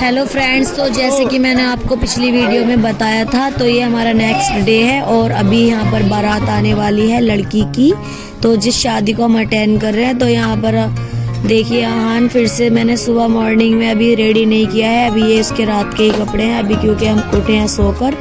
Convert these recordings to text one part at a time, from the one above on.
Hello friends, तो जैसे कि मैंने आपको पिछली वीडियो में बताया था, तो ये हमारा नेक्स्ट डे है और अभी यहाँ पर बारात आने वाली है लड़की की। तो जिस शादी को हम अटेंड कर रहे हैं, तो यहाँ पर देखिए आहान फिर से मैंने सुबह मॉर्निंग में अभी रेडी नहीं किया है। अभी ये इसके रात के ही कपड़े हैं अभी, क्योंकि हम उठे हैं सोकर।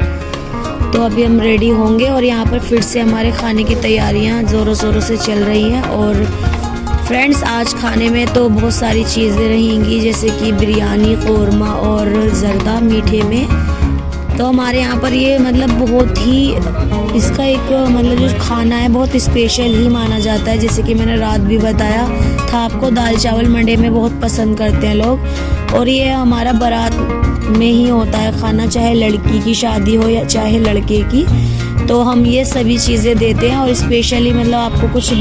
तो अभी हम रेडी होंगे और यहाँ पर फिर से हमारे खाने की तैयारियाँ ज़ोरों शोरों से चल रही हैं। और फ्रेंड्स, आज खाने में तो बहुत सारी चीज़ें रहेंगी, जैसे कि बिरयानी, कौरमा और ज़र्दा मीठे में। तो हमारे यहाँ पर ये मतलब बहुत ही इसका एक मतलब जो खाना है बहुत स्पेशल ही माना जाता है। जैसे कि मैंने रात भी बताया था आपको, दाल चावल मंडे में बहुत पसंद करते हैं लोग। और ये हमारा बारात में ही होता है खाना, चाहे लड़की की शादी हो या चाहे लड़के की। तो हम ये सभी चीज़ें देते हैं और स्पेशली मतलब आपको कुछ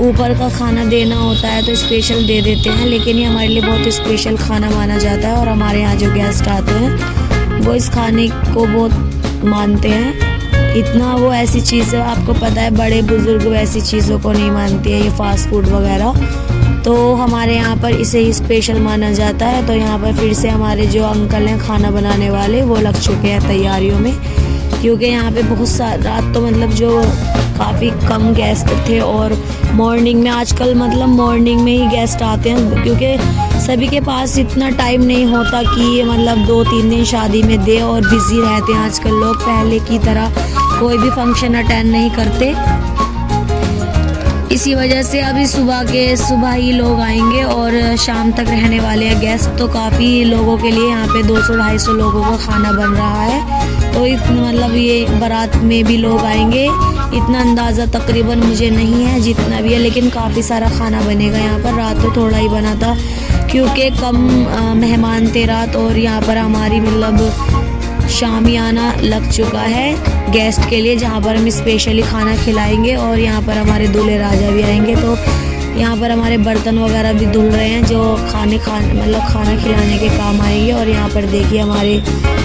ऊपर का खाना देना होता है तो स्पेशल दे देते हैं, लेकिन ये हमारे लिए बहुत स्पेशल खाना माना जाता है। और हमारे यहाँ जो गेस्ट आते हैं वो इस खाने को बहुत मानते हैं। इतना वो ऐसी चीज़ है, आपको पता है बड़े बुजुर्ग वैसी चीज़ों को नहीं मानते हैं, ये फास्ट फूड वगैरह। तो हमारे यहाँ पर इसे ही स्पेशल माना जाता है। तो यहाँ पर फिर से हमारे जो अंकल हैं खाना बनाने वाले, वो लग चुके हैं तैयारियों में, क्योंकि यहाँ पे बहुत रात तो मतलब जो काफ़ी कम गेस्ट थे। और मॉर्निंग में आजकल मतलब मॉर्निंग में ही गेस्ट आते हैं, क्योंकि सभी के पास इतना टाइम नहीं होता कि ये मतलब 2-3 दिन शादी में दे, और बिज़ी रहते हैं आजकल लोग। पहले की तरह कोई भी फंक्शन अटेंड नहीं करते, इसी वजह से अभी सुबह ही लोग आएंगे और शाम तक रहने वाले हैं गेस्ट। तो काफ़ी लोगों के लिए यहाँ पे 200-250 लोगों का खाना बन रहा है। तो इतना मतलब ये बारात में भी लोग आएंगे, इतना अंदाज़ा तकरीबन मुझे नहीं है जितना भी है, लेकिन काफ़ी सारा खाना बनेगा यहाँ पर। रात तो थोड़ा ही बना था क्योंकि कम मेहमान थे रात, और यहाँ पर हमारी मतलब शामियाना लग चुका है गेस्ट के लिए, जहाँ पर हम स्पेशली खाना खिलाएंगे। और यहाँ पर हमारे दूल्हे राजा भी आएंगे, तो यहाँ पर हमारे बर्तन वगैरह भी धुल रहे हैं जो मतलब खाना खिलाने के काम आएंगे। और यहाँ पर देखिए हमारे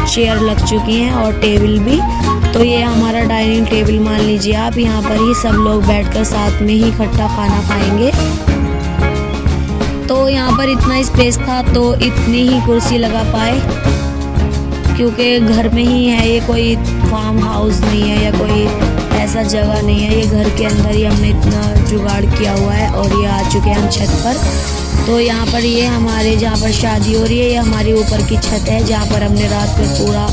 चेयर लग चुकी हैं और टेबल भी। तो ये हमारा डाइनिंग टेबल मान लीजिए आप, यहाँ पर ही सब लोग बैठकर साथ में ही इकट्ठा खाना खाएंगे। तो यहाँ पर इतना स्पेस था तो इतनी ही कुर्सी लगा पाए, क्योंकि घर में ही है ये, कोई फार्म हाउस नहीं है या कोई ऐसा जगह नहीं है, ये घर के अंदर ही हमने इतना जुगाड़ किया हुआ है। और ये आ चुके हैं हम छत पर। तो यहाँ पर ये हमारे जहाँ पर शादी हो रही है, ये हमारी ऊपर की छत है, जहाँ पर हमने रात में पूरा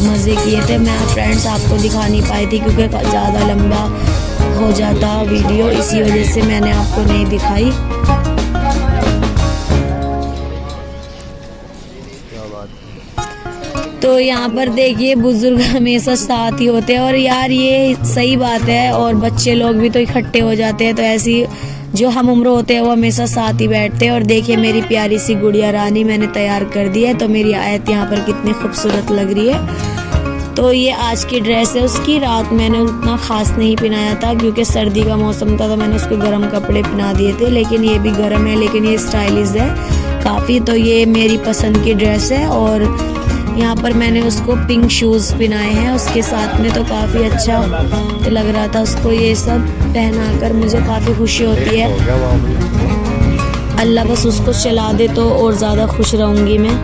मज़े किए थे। मैं फ्रेंड्स आपको दिखा नहीं पाई थी क्योंकि ज़्यादा लंबा हो जाता वीडियो, इसी वजह से मैंने आपको नहीं दिखाई। तो यहाँ पर देखिए बुजुर्ग हमेशा साथ ही होते हैं, और यार ये सही बात है। और बच्चे लोग भी तो इकट्ठे हो जाते हैं, तो ऐसी जो हम उम्र होते हैं वो हमेशा साथ ही बैठते हैं। और देखिए मेरी प्यारी सी गुड़िया रानी मैंने तैयार कर दी है, तो मेरी आयत यहाँ पर कितनी खूबसूरत लग रही है। तो ये आज की ड्रेस है उसकी। रात मैंने उतना खास नहीं पहनाया था क्योंकि सर्दी का मौसम था, तो मैंने उसको गर्म कपड़े पहना दिए थे, लेकिन ये भी गर्म है, लेकिन ये स्टाइलिश है काफ़ी। तो ये मेरी पसंद की ड्रेस है। और यहाँ पर मैंने उसको पिंक शूज़ पहनाए हैं उसके साथ में, तो काफ़ी अच्छा लग रहा था उसको ये सब पहनाकर। मुझे काफ़ी खुशी होती है, अल्लाह बस उसको चला दे तो और ज़्यादा खुश रहूँगी मैं।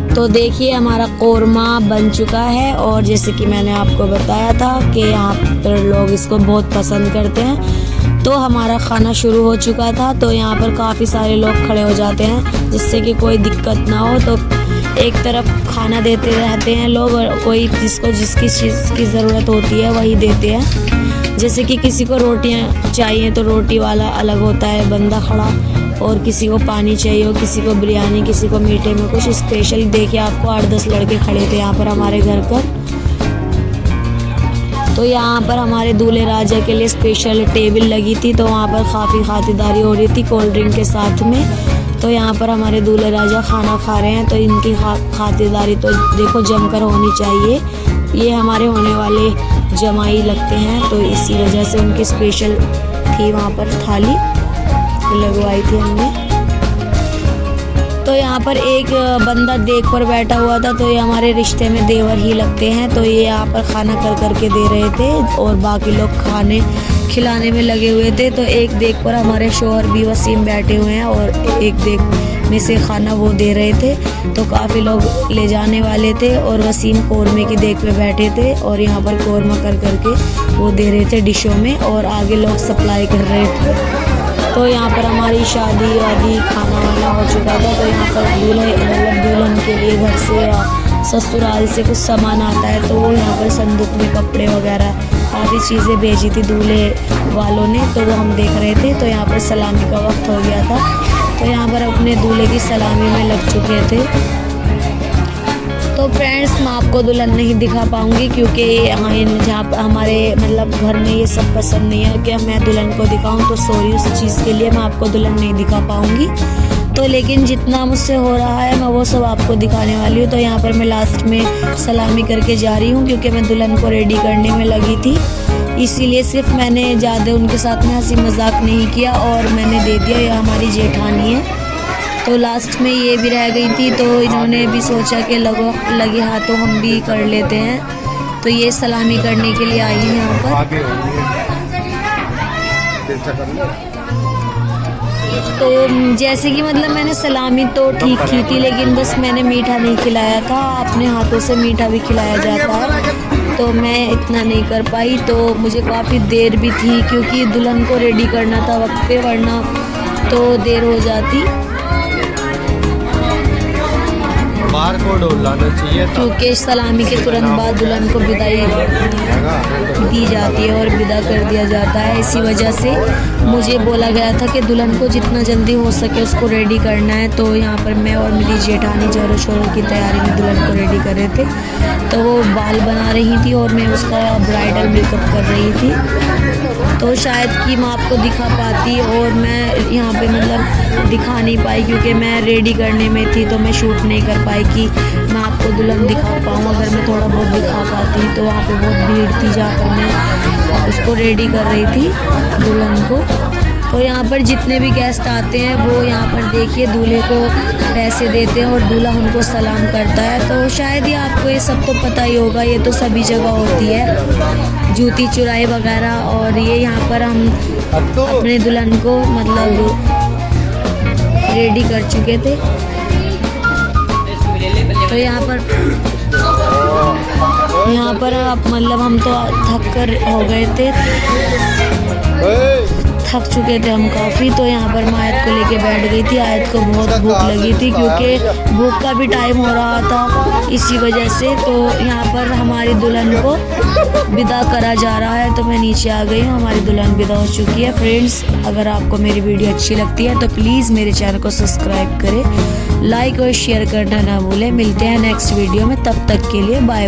तो देखिए हमारा कौरमा बन चुका है, और जैसे कि मैंने आपको बताया था कि यहाँ पर लोग इसको बहुत पसंद करते हैं। तो हमारा खाना शुरू हो चुका था, तो यहाँ पर काफ़ी सारे लोग खड़े हो जाते हैं जिससे कि कोई दिक्कत ना हो। तो एक तरफ खाना देते रहते हैं लोग, और कोई जिसको जिसकी चीज़ की ज़रूरत होती है वही देते हैं। जैसे कि किसी को रोटियाँ चाहिए तो रोटी वाला अलग होता है बंदा खड़ा, और किसी को पानी चाहिए हो, किसी को बिरयानी, किसी को मीठे में कुछ स्पेशल। देखिए आपको 8-10 लड़के खड़े थे यहाँ पर हमारे घर पर। तो यहाँ पर हमारे दूल्हे राजा के लिए स्पेशल टेबल लगी थी, तो वहाँ पर काफ़ी खातिरदारी हो रही थी कोल्ड ड्रिंक के साथ में। तो यहाँ पर हमारे दूल्हे राजा खाना खा रहे हैं, तो इनकी खातिरदारी तो देखो जमकर होनी चाहिए। ये हमारे होने वाले जमाई लगते हैं, तो इसी वजह से उनकी स्पेशल थी वहाँ पर थाली लगवाई थी हमने। तो यहाँ पर एक बंदा देख पर बैठा हुआ था, तो ये हमारे रिश्ते में देवर ही लगते हैं। तो ये यहाँ पर खाना कर के दे रहे थे और बाकी लोग खाने खिलाने में लगे हुए थे। तो एक देख पर हमारे शौहर भी वसीम बैठे हुए हैं और एक देख में से खाना वो दे रहे थे। तो काफ़ी लोग ले जाने वाले थे और वसीम कौरमे की देख पे बैठे थे और यहाँ पर कौरमा कर करके वो दे रहे थे डिशों में और आगे लोग सप्लाई कर रहे थे। तो यहाँ पर हमारी शादी वादी खाना वाना हो चुका था। तो यहाँ पर दुल्हन के लिए घर से या ससुराल से कुछ सामान आता है तो वो यहाँ पर संदूक में कपड़े वगैरह काफ़ी चीज़ें भेजी थी दूल्हे वालों ने, तो वो हम देख रहे थे। तो यहाँ पर सलामी का वक्त हो गया था, तो यहाँ पर अपने दूल्हे की सलामी में लग चुके थे। तो फ्रेंड्स, मैं आपको दुल्हन नहीं दिखा पाऊँगी क्योंकि यहाँ जहाँ हमारे मतलब घर में ये सब पसंद नहीं है कि मैं दुल्हन को दिखाऊँ, तो सॉरी उस चीज़ के लिए मैं आपको दुल्हन नहीं दिखा पाऊँगी। तो लेकिन जितना मुझसे हो रहा है मैं वो सब आपको दिखाने वाली हूँ। तो यहाँ पर मैं लास्ट में सलामी करके जा रही हूँ क्योंकि मैं दुल्हन को रेडी करने में लगी थी, इसीलिए सिर्फ मैंने ज़्यादा उनके साथ में हंसी मजाक नहीं किया और मैंने दे दिया। यह हमारी जेठानी है। तो लास्ट में ये भी रह गई थी, तो इन्होंने भी सोचा कि लगे हाथों हम भी कर लेते हैं। तो ये सलामी करने के लिए आई है यहाँ पर। तो जैसे कि मतलब मैंने सलामी तो ठीक की थी, लेकिन बस मैंने मीठा नहीं खिलाया था। अपने हाथों से मीठा भी खिलाया जाता है, तो मैं इतना नहीं कर पाई। तो मुझे काफ़ी देर भी थी क्योंकि दुल्हन को रेडी करना था वक्त पे, वरना तो देर हो जाती। बारकोड लाना चाहिए क्योंकि सलामी के तुरंत बाद दुल्हन को विदाई दी जाती है और विदा कर दिया जाता है। इसी वजह से मुझे बोला गया था कि दुल्हन को जितना जल्दी हो सके उसको रेडी करना है। तो यहाँ पर मैं और मेरी जेठानी जोरों शोरों की तैयारी में दुल्हन को रेडी कर रहे थे। तो वो बाल बना रही थी और मैं उसका ब्राइडल मेकअप कर रही थी। तो शायद कि मैं आपको दिखा पाती और मैं यहाँ पे मतलब दिखा नहीं पाई क्योंकि मैं रेडी करने में थी, तो मैं शूट नहीं कर पाई कि मैं आपको दुल्हन दिखा पाऊँ। अगर मैं थोड़ा बहुत दिखा पाती तो वहाँ पे बहुत भीड़ थी जहाँ पर मैं उसको रेडी कर रही थी दुल्हन को। तो यहाँ पर जितने भी गेस्ट आते हैं वो यहाँ पर देखिए दूल्हे को पैसे देते हैं और दूल्हा उनको सलाम करता है। तो शायद ये आपको ये सब तो पता ही होगा, ये तो सभी जगह होती है, जूती चुराई वगैरह। और ये यहाँ पर हम अपने दुल्हन को मतलब रेडी कर चुके थे। तो यहाँ पर आप मतलब हम तो थक कर हो गए थे, थक चुके थे हम काफ़ी। तो यहाँ पर मैं आयत को लेके बैठ गई थी। आयत को बहुत भूख लगी थी क्योंकि भूख का भी टाइम हो रहा था, इसी वजह से। तो यहाँ पर हमारी दुल्हन को विदा करा जा रहा है, तो मैं नीचे आ गई हूँ। हमारी दुल्हन विदा हो चुकी है। फ्रेंड्स, अगर आपको मेरी वीडियो अच्छी लगती है तो प्लीज़ मेरे चैनल को सब्सक्राइब करें, लाइक और शेयर करना ना भूलें। मिलते हैं नेक्स्ट वीडियो में, तब तक के लिए बाय।